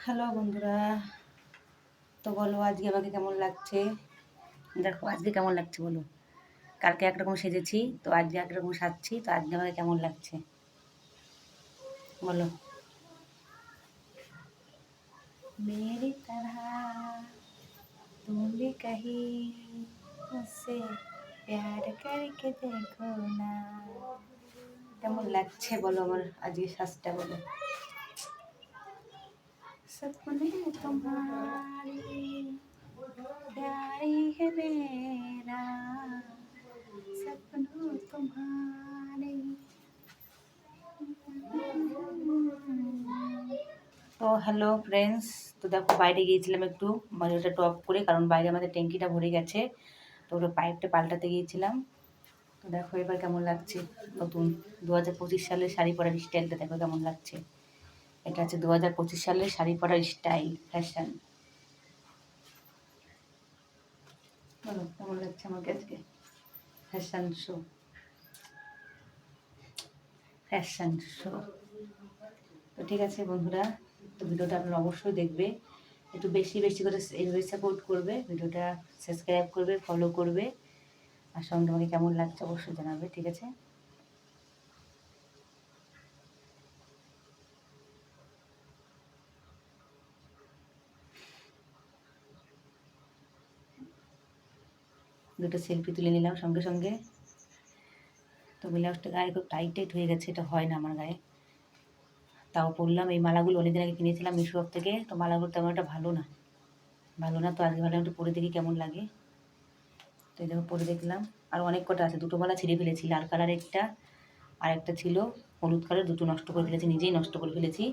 Hello বন্ধুরা, তো বলো আজকে আমাকে কেমন লাগছে? দেখো আজকে কেমন লাগছে বলো। কালকে একরকম সেজেছি, তো আজকে একরকম সাজছি, তো আজকে আমাকে কেমন লাগছে বলো। मेरी तरह तुम भी कहीं मुझसे प्यार करके देखो ना। কেমন লাগছে বলো আমার আজকে সাজটা বলো। सपने तुम्हारी प्यारी है मेरा सपनों तुम्हारे। তো হ্যালো ফ্রেন্ডস, তো দেখো বাইরে গিয়েছিলাম একটু বাজারটা টপ করে, কারণ বাইরে আমাদের ট্যাঙ্কিটা ভরে গেছে, তো ওটা পাইপটা পাল্টাতে গিয়েছিলাম। তো দেখো এবার কেমন লাগছে নতুন 2025 সালের শাড়ি পরার স্টাইলটা দেখো কেমন লাগছে। এটা হচ্ছে 2025 সালের শাড়ি পরার স্টাইল, ফ্যাশন। বলো কেমন লাগছে আমাকে আজকে ফ্যাশন শো, ফ্যাশন শো। তো ঠিক আছে বন্ধুরা, তো ভিডিওটা আপনারা অবশ্যই দেখবে, একটু বেশি বেশি করে এইভাবে সাপোর্ট করবে, ভিডিওটা সাবস্ক্রাইব করবে, ফলো করবে, আর সঙ্গে আমাকে কেমন লাগছে অবশ্যই জানাবে, ঠিক আছে। দুটো সেলফি তুলে নিলাম সঙ্গে সঙ্গে। তো ব্লাউজটা গায়ে খুব টাইট টাইট হয়ে গেছে, এটা হয় না আমার গায়ে, তাও পরলাম। এই মালাগুলো অনেকদিন আগে কিনেছিলাম মিশো অ্যাপ থেকে, তো মালাগুলো তেমন একটা ভালো না, ভালো না। তো আজকে ভাবলাম একটু পরে দেখি কেমন লাগে। তো এই দেখো পরে দেখলাম, আর অনেক কটা আছে, দুটো মালা ছিঁড়ে ফেলেছি, লাল কালার একটা আর একটা ছিল হলুদ কালার, দুটো নষ্ট করে ফেলেছি, নিজেই নষ্ট করে ফেলেছি।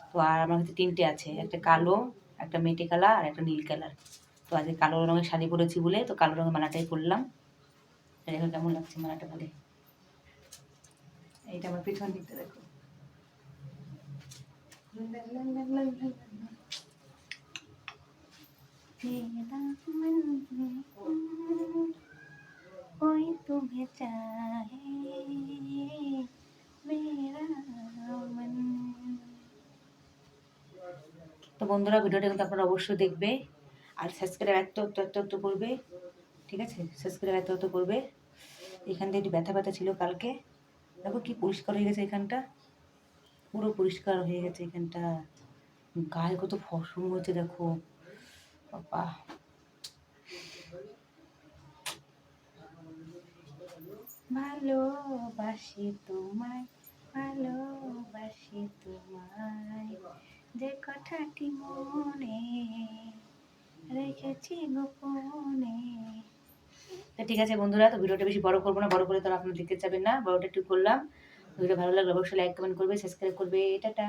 তো আর আমার কাছে তিনটে আছে, একটা কালো, একটা মেটে কালার আর একটা নীল কালার। তো আজকে কালো রঙের শাড়ি পরেছি বলে তো কালো রঙের মালাটাই পরলাম। দেখো কেমন লাগছে মালাটা বলে। এইটা আমার পিছন দিকটা দেখো। कोई तुम्हें चाहे मेरा मन। তো বন্ধুরা ভিডিওটা কিন্তু আপনারা অবশ্যই দেখবে, আর সাবস্ক্রাইব একটু করবে, ঠিক আছে, সাবস্ক্রাইব একটু করবে। এখান থেকে একটু ব্যথা ব্যথা ছিল কালকে, দেখো কি পরিষ্কার হয়ে গেছে এখানটা, পুরো পরিষ্কার হয়ে গেছে এখানটা। গায়ে কত ফসম হয়েছে দেখো বাবা। ভালোবাসি তোমায়, ভালোবাসি তোমায়, যে কথাটি মনে রেখেছি গোপনে। তো ঠিক আছে বন্ধুরা, তো ভিডিওটা বেশি বড় করবো না, বড় করে তো আপনারা দেখতে যাবেন না, বড়টা একটু করলাম। ভিডিও ভালো লাগলে অবশ্যই লাইক কমেন্ট করবে, সাবস্ক্রাইব করবে, টাটা।